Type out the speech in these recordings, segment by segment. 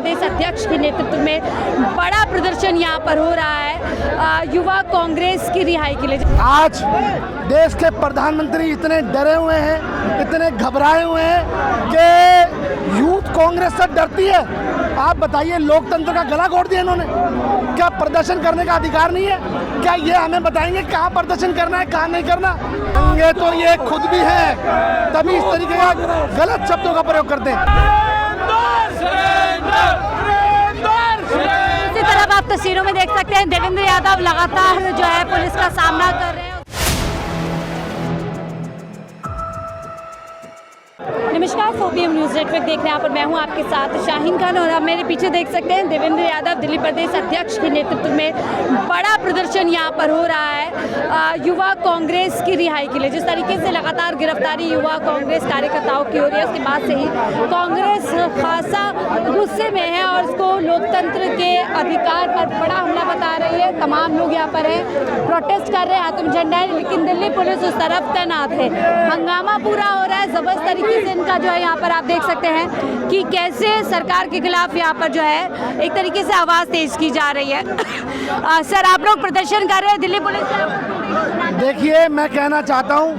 प्रदेश अध्यक्ष के नेतृत्व में बड़ा प्रदर्शन यहाँ पर हो रहा है युवा कांग्रेस की रिहाई के लिए। आज देश के प्रधानमंत्री इतने डरे हुए हैं, इतने घबराए हुए हैं कि यूथ कांग्रेस से डरती है। आप बताइए, लोकतंत्र का गला घोट दिया इन्होंने। क्या प्रदर्शन करने का अधिकार नहीं है? क्या ये हमें बताएंगे कहाँ प्रदर्शन करना है, कहाँ नहीं करना? ये तो ये खुद भी है, तभी इस तरीके का गलत शब्दों का प्रयोग करते हैं। इसी तरफ आप तस्वीरों में देख सकते हैं देवेंद्र यादव लगातार जो है पुलिस का सामना कर रहे हैं। नमस्कार, 4PM न्यूज़ नेटवर्क देख रहे हैं। यहाँ पर मैं हूँ आपके साथ शाहीन खान और आप मेरे पीछे देख सकते हैं देवेंद्र यादव दिल्ली प्रदेश अध्यक्ष के नेतृत्व में बड़ा प्रदर्शन यहाँ पर हो रहा है युवा कांग्रेस की रिहाई के लिए। जिस तरीके से लगातार गिरफ्तारी युवा कांग्रेस कार्यकर्ताओं की हो रही है, उसके बाद से ही कांग्रेस खासा गुस्से में है और उसको लोकतंत्र के अधिकार पर बड़ा हमला बता रही है। तमाम लोग यहाँ पर हैं, प्रोटेस्ट कर रहे हैं, हाथों में झंडा है, लेकिन दिल्ली पुलिस उस तरफ तैनात है। हंगामा पूरा हो रहा है, जबरदस्त तरीके से इनका जो है यहाँ पर आप देख सकते हैं कि कैसे सरकार के खिलाफ यहाँ पर जो है एक तरीके से आवाज़ तेज की जा रही है। सर, आप लोग प्रदर्शन कर रहे हैं दिल्ली पुलिस। देखिए, मैं कहना चाहता हूँ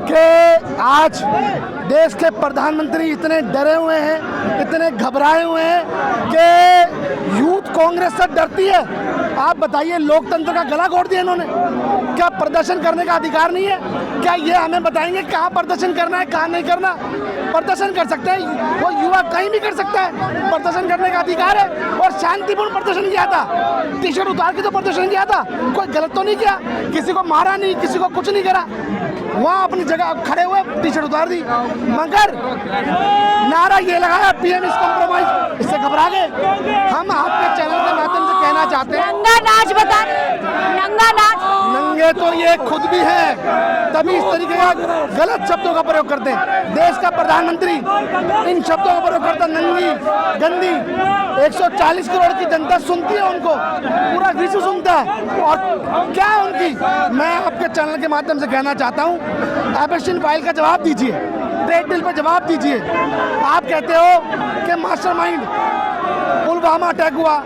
कि आज देश के प्रधानमंत्री इतने डरे हुए हैं, इतने घबराए हुए हैं कि यूथ कांग्रेस से डरती है। आप बताइए, लोकतंत्र का गला घोट दिया इन्होंने। क्या प्रदर्शन करने का अधिकार नहीं है? क्या ये हमें बताएंगे कहाँ प्रदर्शन करना है, कहाँ नहीं करना? प्रदर्शन कर सकते हैं, वो युवा कहीं भी कर सकता है, प्रदर्शन करने का अधिकार है। और शांतिपूर्ण प्रदर्शन किया था, टी शर्ट उतार के तो प्रदर्शन किया था, कोई गलत तो नहीं किया, किसी को मारा नहीं, किसी को कुछ नहीं करा। वहाँ अपनी जगह खड़े हुए टी शर्ट उतार दी, मगर नारा ये लगाया PM इज कॉम्प्रोमाइज। इससे घबरा गए। हम आपके चैनल के माध्यम से कहना चाहते हैं, नंगा नाच बता, नंगा नाच। नंगे तो ये खुद भी है, तभी इस तरीके का गलत शब्दों का प्रयोग करते हैं। देश का प्रधानमंत्री इन शब्दों का प्रयोग करता है, नंगी, गंदी। 140 करोड़ की जनता सुनती है उनको, पूरा विश्व सुनता है। और क्या उनकी, मैं आपके चैनल के माध्यम से कहना चाहता हूँ, एबेशन फाइल का जवाब दीजिए, ट्रेड डील पर जवाब दीजिए। आप कहते हो कि मास्टरमाइंड पुलवामा अटैक हुआ,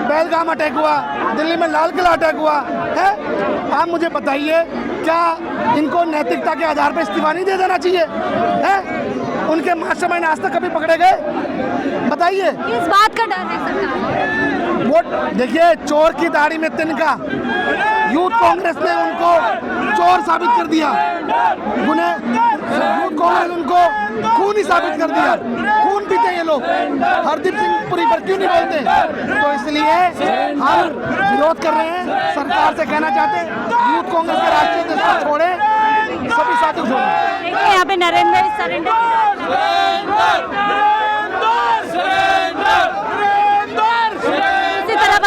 पहलगाम अटैक हुआ, दिल्ली में लाल किला अटैक हुआ है। आप मुझे बताइए, क्या इनको नैतिकता के आधार पर इस्तीफा नहीं दे देना चाहिए? है उनके मास्टरमाइंड आज तक कभी पकड़े गए? बताइए, किस बात का डर है सरकार? वो देखिए, चोर की दाढ़ी में तिनका। यूथ कांग्रेस ने उनको चोर साबित कर दिया, यूथ कांग्रेस उनको खूनी साबित कर दिया। खून पीते ये लोग। हरदीप सिंह पुरी पर क्यों नहीं बोलते? तो इसलिए हम विरोध कर रहे हैं, सरकार से कहना चाहते हैं यूथ कांग्रेस के राष्ट्रीय अध्यक्ष को छोड़े, सभी साथी छोड़े। यहाँ पे नरेंद्र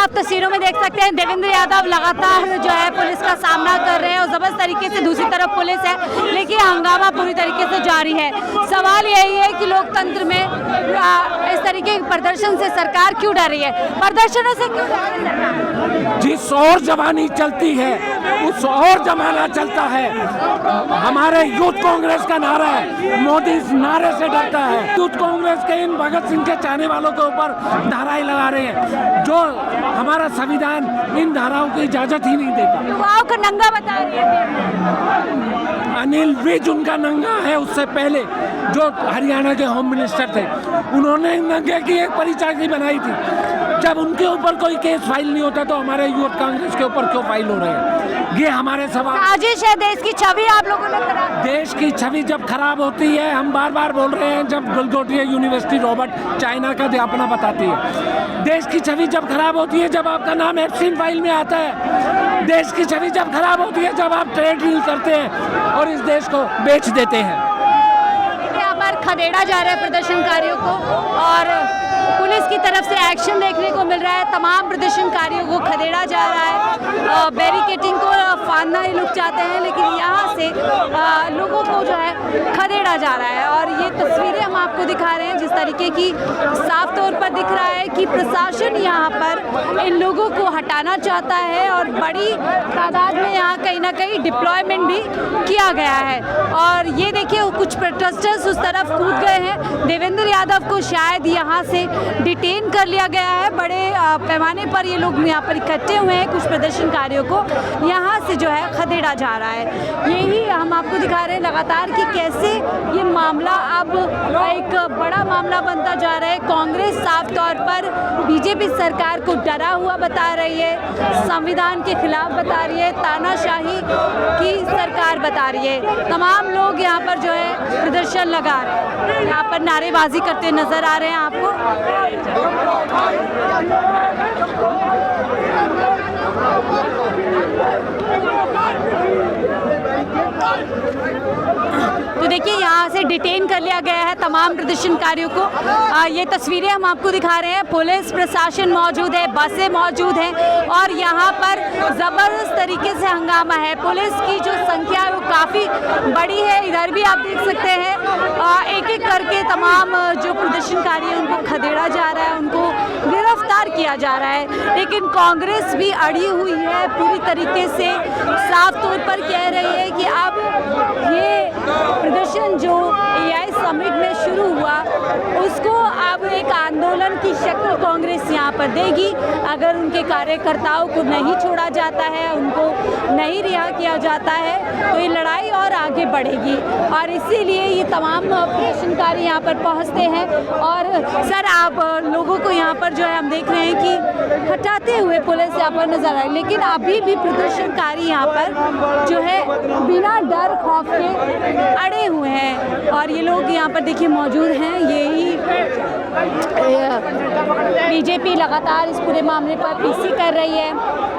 आप तस्वीरों में देख सकते हैं देवेंद्र यादव लगातार जो है पुलिस का सामना कर रहे हैं और जबरदस्त तरीके से दूसरी तरफ पुलिस है, लेकिन हंगामा पूरी तरीके से जारी है। सवाल यही है कि लोकतंत्र में इस तरीके के प्रदर्शन से सरकार क्यों डर रही है? प्रदर्शनों से क्यों डर रही है सरकार? जिस और जमानी चलती है उस और जमाना चलता है। हमारे यूथ कांग्रेस का नारा है, मोदी इस नारे से डरता है। यूथ कांग्रेस के इन भगत सिंह के चाहने वालों के ऊपर धाराएं लगा रहे हैं, जो हमारा संविधान इन धाराओं की इजाजत ही नहीं देता। युवाओं को नंगा बता रही है। अनिल विज उनका नंगा है। उससे पहले जो हरियाणा के होम मिनिस्टर थे, उन्होंने नंगे की एक परिचायक बनाई थी। जब उनके ऊपर कोई केस फाइल नहीं होता तो हमारे यूथ कांग्रेस के ऊपर क्यों फाइल हो रहे हैं? ये हमारे सवाल। साजिश है, देश की छवि आप लोगों ने खराब। देश की छवि जब खराब होती है, हम बार बार बोल रहे हैं, जब गलगोटिया यूनिवर्सिटी रॉबर्ट चाइना का अध्यापना बताती है, देश की छवि जब खराब होती है जब आपका नाम एप्सिन फाइल में आता है। देश की छवि जब खराब होती है जब आप ट्रेड डील करते हैं और इस देश को बेच देते हैं। यहाँ पर खदेड़ा जा रहा है प्रदर्शनकारियों को और पुलिस की तरफ से एक्शन देखने को मिल रहा है। तमाम प्रदर्शनकारियों को खदेड़ा जा रहा है, बैरिकेटिंग को फाड़ना ये लोग चाहते हैं, लेकिन यहाँ से लोगों को जो है खदेड़ा जा रहा है। और ये तस्वीरें हम आपको दिखा रहे हैं, जिस तरीके की साफ तौर पर दिख रहा है कि प्रशासन यहाँ पर इन लोगों को हटाना चाहता है और बड़ी तादाद में यहाँ कहीं ना कहीं डिप्लॉयमेंट भी किया गया है। और ये देखिए कुछ प्रोटेस्टर्स उस तरफ कूद गए हैं। देवेंद्र यादव को शायद यहाँ से डिटेन कर लिया गया है। बड़े पैमाने पर ये लोग यहाँ पर इकट्ठे हुए हैं। कुछ प्रदर्शनकारियों को यहाँ से जो है खदेड़ा जा रहा है। यही हम आपको दिखा रहे हैं लगातार कि कैसे ये मामला अब एक बड़ा मामला बनता जा रहा है। कांग्रेस साफ तौर पर बीजेपी सरकार को डरा हुआ बता रही है, संविधान के खिलाफ बता रही है, तानाशाही की सरकार बता रही है। तमाम लोग यहाँ पर जो है प्रदर्शन लगा रहे हैं, यहाँ पर नारेबाजी करते नजर आ रहे हैं आपको। तो देखिए यहाँ से डिटेन कर लिया गया है तमाम प्रदर्शनकारियों को। ये तस्वीरें हम आपको दिखा रहे हैं। पुलिस प्रशासन मौजूद है, बसें मौजूद हैं और यहाँ पर ज़बरदस्त तरीके से हंगामा है। पुलिस की जो संख्या है वो काफ़ी बड़ी है। इधर भी आप देख सकते हैं एक एक करके तमाम जो प्रदर्शनकारी हैं उनको खदेड़ा जा रहा है, उनको गिरफ्तार किया जा रहा है। लेकिन कांग्रेस भी अड़ी हुई है, पूरी तरीके से साफ तौर पर कह रही है कि अब ये प्रदर्शन जो AI समिट में शुरू हुआ उसको अब एक आंदोलन की शक्ल कांग्रेस यहाँ पर देगी। अगर उनके कार्यकर्ताओं को नहीं छोड़ा जाता है, उनको नहीं रिहा किया जाता है तो ये लड़ाई और आगे बढ़ेगी। और इसीलिए ये तमाम प्रदर्शनकारी यहाँ पर पहुँचते हैं। और सर आप लोगों को यहाँ पर जो है हम देख रहे हैं कि हटाते हुए पुलिस यहाँ पर नजर आ रही, लेकिन अभी भी प्रदर्शनकारी यहाँ पर जो है बिना डर खौफ के अड़े हुए हैं। और ये लोग यहाँ पर देखिए मौजूद हैं। यही बीजेपी लगातार इस पूरे मामले पर पीसी कर रही है,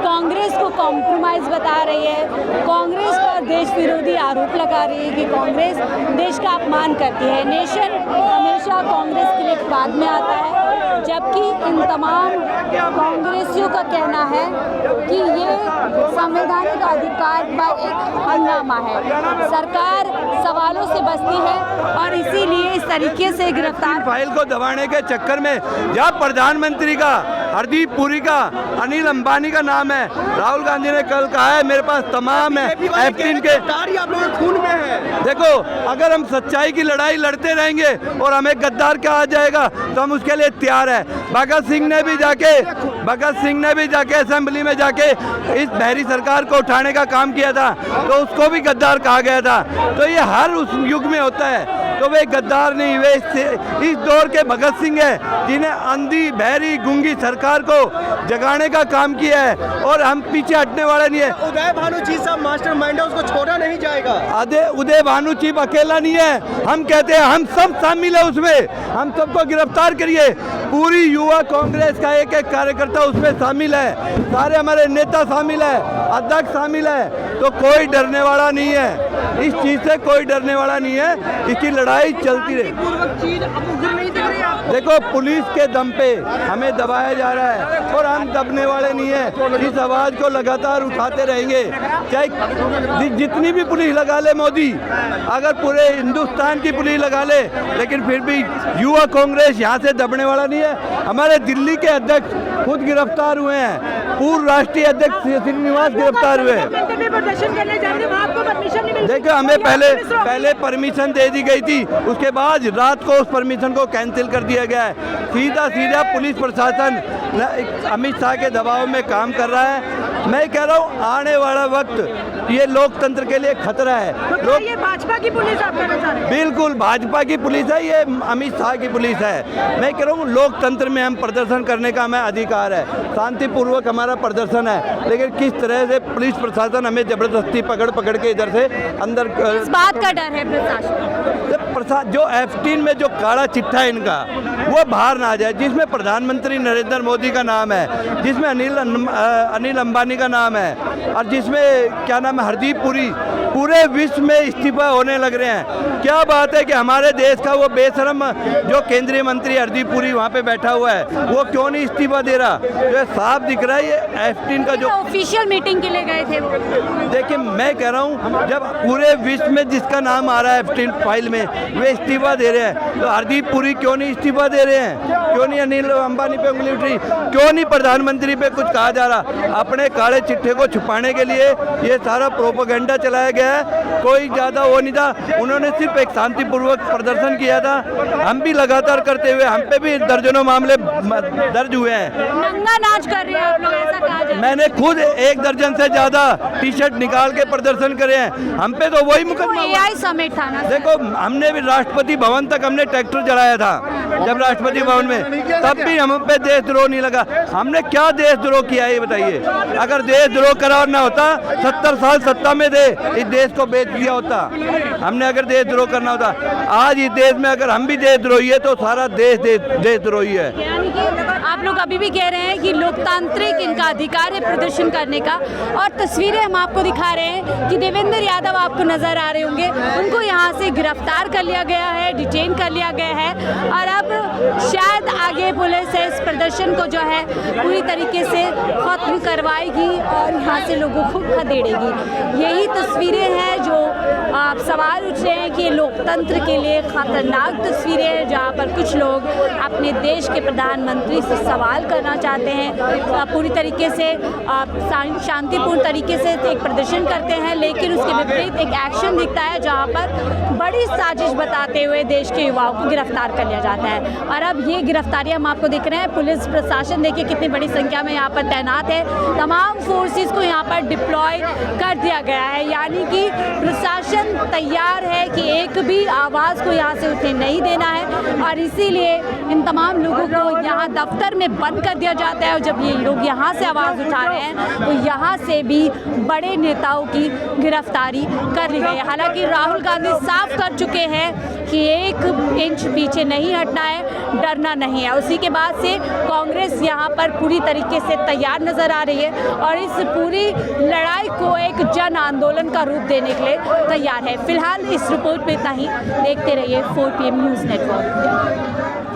कांग्रेस को कॉम्प्रोमाइज़ बता रही है, कांग्रेस पर देश विरोधी आरोप लगा रही है कि कांग्रेस देश का अपमान करती है। नेशन हमेशा कांग्रेस के लिए बाद में आता है, जबकि इन तमाम कांग्रेसियों का कहना है कि ये संवैधानिक अधिकार पर एक हंगामा है। सरकार सवालों से बचती है और इसीलिए इस तरीके से गिरफ्तार फाइल को दबाने के चक्कर में जब प्रधानमंत्री का, हरदीप पुरी का, अनिल अंबानी का नाम है, राहुल गांधी ने कल कहा है मेरे पास तमाम है F-15 के आप लोगों के खून में है। देखो अगर हम सच्चाई की लड़ाई लड़ते रहेंगे और हमें गद्दार कहा जाएगा तो हम उसके लिए तैयार है। भगत सिंह ने भी जाके असेंबली में जाके इस बहरी सरकार को उठाने का काम किया था तो उसको भी गद्दार कहा गया था। तो ये हर उस युग में होता है। तो वे गद्दार नहीं, वे इस दौर के भगत सिंह है जिन्हें अंधी बहरी गूंगी सरकार को जगाने का काम किया है और हम पीछे हटने वाले नहीं है। उदय भानु चीफ साहब मास्टरमाइंड है, उसको छोड़ा नहीं जाएगा। उदय भानु चीफ अकेला नहीं है, हम कहते हैं हम सब शामिल है उसमें, हम सबको गिरफ्तार करिए। पूरी युवा कांग्रेस का एक एक कार्यकर्ता उसमें शामिल है, सारे हमारे नेता शामिल है, अध्यक्ष शामिल है। तो कोई डरने वाला नहीं है, इस चीज से कोई डरने वाला नहीं है। इसकी लड़ाई चलती रहे। देखो पुलिस के दम पे हमें दबाया जा रहा है और हम दबने वाले नहीं है। इस आवाज को लगातार उठाते रहेंगे, चाहे जितनी भी पुलिस लगा ले मोदी, अगर पूरे हिंदुस्तान की पुलिस लगा ले, लेकिन फिर भी युवा कांग्रेस यहाँ से दबने वाला नहीं है। हमारे दिल्ली के अध्यक्ष खुद गिरफ्तार हुए हैं, पूर्व राष्ट्रीय अध्यक्ष श्रीनिवास गिरफ्तार हुए। देखो हमें पहले परमिशन दे दी गई थी, उसके बाद रात को उस परमिशन को कैंसिल कर दिया गया है। सीधा पुलिस प्रशासन अमित शाह के दबाव में काम कर रहा है। मैं कह रहा हूँ आने वाला वक्त ये लोकतंत्र के लिए खतरा है। लोग ये भाजपा की पुलिस आप कहना चाह रहे हैं? बिल्कुल भाजपा की पुलिस है, ये अमित शाह की पुलिस है। मैं कह रहा हूँ लोकतंत्र में हम प्रदर्शन करने का हमें अधिकार है, शांतिपूर्वक हमारा प्रदर्शन है, लेकिन किस तरह से पुलिस प्रशासन हमें जबरदस्ती पकड़ के इधर से अंदर, इस बात का डर है प्रशासन जो F-15 में जो काला चिट्ठा है इनका वो बाहर ना आ जाए, जिसमें प्रधानमंत्री नरेंद्र मोदी का नाम है, जिसमें अनिल अंबानी का नाम है और जिसमें क्या नाम है हरदीप पुरी पूरे विश्व में इस्तीफा होने लग रहे हैं। क्या बात है कि हमारे देश का वो बेशरम जो केंद्रीय मंत्री हरदीप पुरी वहाँ पे बैठा हुआ है, वो क्यों नहीं इस्तीफा दे रहा? जो साफ दिख रहा है ये F-18 का जो ऑफिशियल मीटिंग के लिए गए थे वो। देखिए मैं कह रहा हूँ, जब पूरे विश्व में जिसका नाम आ रहा है F-18 फाइल में, वे इस्तीफा दे रहे हैं, तो हरदीप पुरी क्यों नहीं इस्तीफा दे रहे हैं? क्यों नहीं अनिल अंबानी पे उंगली उठ रही? क्यों नहीं प्रधानमंत्री पे कुछ कहा जा रहा? अपने काले चिट्ठे को छुपाने के लिए ये सारा प्रोपेगेंडा चलाया गया है। कोई ज़्यादा वो नहीं था, उन्होंने सिर्फ एक शांतिपूर्वक प्रदर्शन किया था। हम भी लगातार करते हुए, हम पे भी दर्जनों मामले दर्ज हुए हैं। नंगा नाच कर रहे हैं आप लोग, ऐसा कहा जाए। मैंने खुद 1 दर्जन से ज़्यादा टी शर्ट निकाल के प्रदर्शन करे हैं। हम पे तो वही मुकदमा हुआ। AI समेत था ना। देखो हमने भी राष्ट्रपति भवन तक हमने ट्रैक्टर चलाया था, जब राष्ट्रपति भवन में, तब भी हम पे देशद्रोह नहीं लगा। हमने क्या देशद्रोह किया ये बताइए? अगर देशद्रोह करार ना होता, 70 साल सत्ता में थे, इस देश को बेच दिया होता। हमने अगर देशद्रोह करना होता, आज इस देश में अगर हम भी देशद्रोही है तो सारा देश देशद्रोही है। यानी कि आप लोग अभी भी कह रहे हैं कि लोकतांत्रिक इनका अधिकार है प्रदर्शन करने का, और तस्वीरें हम आपको दिखा रहे हैं कि देवेंद्र यादव आपको नजर आ रहे होंगे, उनको यहाँ से गिरफ्तार कर लिया गया है, डिटेन कर लिया गया है, और अब शायद आगे पुलिस इस प्रदर्शन को जो है पूरी तरीके से खत्म करवाएगी और यहाँ से लोगों को खदेड़ेगी। यही तस्वीरें हैं जो आप सवाल उठ रहे हैं कि लोकतंत्र के लिए खतरनाक तस्वीरें हैं, जहाँ पर कुछ लोग अपने देश के प्रधानमंत्री से सवाल करना चाहते हैं, पूरी तरीके से शांतिपूर्ण तरीके से एक प्रदर्शन करते हैं, लेकिन उसके विपरीत एक एक्शन दिखता है जहाँ पर बड़ी साजिश बताते हुए देश के युवाओं को गिरफ्तार कर लिया जाता है। और अब ये गिरफ्तारियां हम आपको दिख रहे हैं। पुलिस प्रशासन देखिए कितनी बड़ी संख्या में यहाँ पर तैनात है, तमाम फोर्सेस को यहाँ पर डिप्लॉय कर दिया गया है, यानी कि प्रशासन तैयार है कि एक भी आवाज़ को यहाँ से उठने नहीं देना है, और इसीलिए इन तमाम लोगों को यहाँ दफ्तर में बंद कर दिया जाता है। और जब ये लोग यहाँ से आवाज़ उठा रहे हैं तो यहाँ से भी बड़े नेताओं की गिरफ्तारी कर ली गई है। हालांकि राहुल गांधी साफ कर चुके हैं कि 1 इंच पीछे नहीं हटना है, डरना नहीं है। उसी के बाद से कांग्रेस यहाँ पर पूरी तरीके से तैयार नजर आ रही है और इस पूरी लड़ाई को एक जन आंदोलन का रूप देने के लिए तैयार है। फिलहाल इस रिपोर्ट पे इतना ही। देखते रहिए 4 PM न्यूज़ नेटवर्क।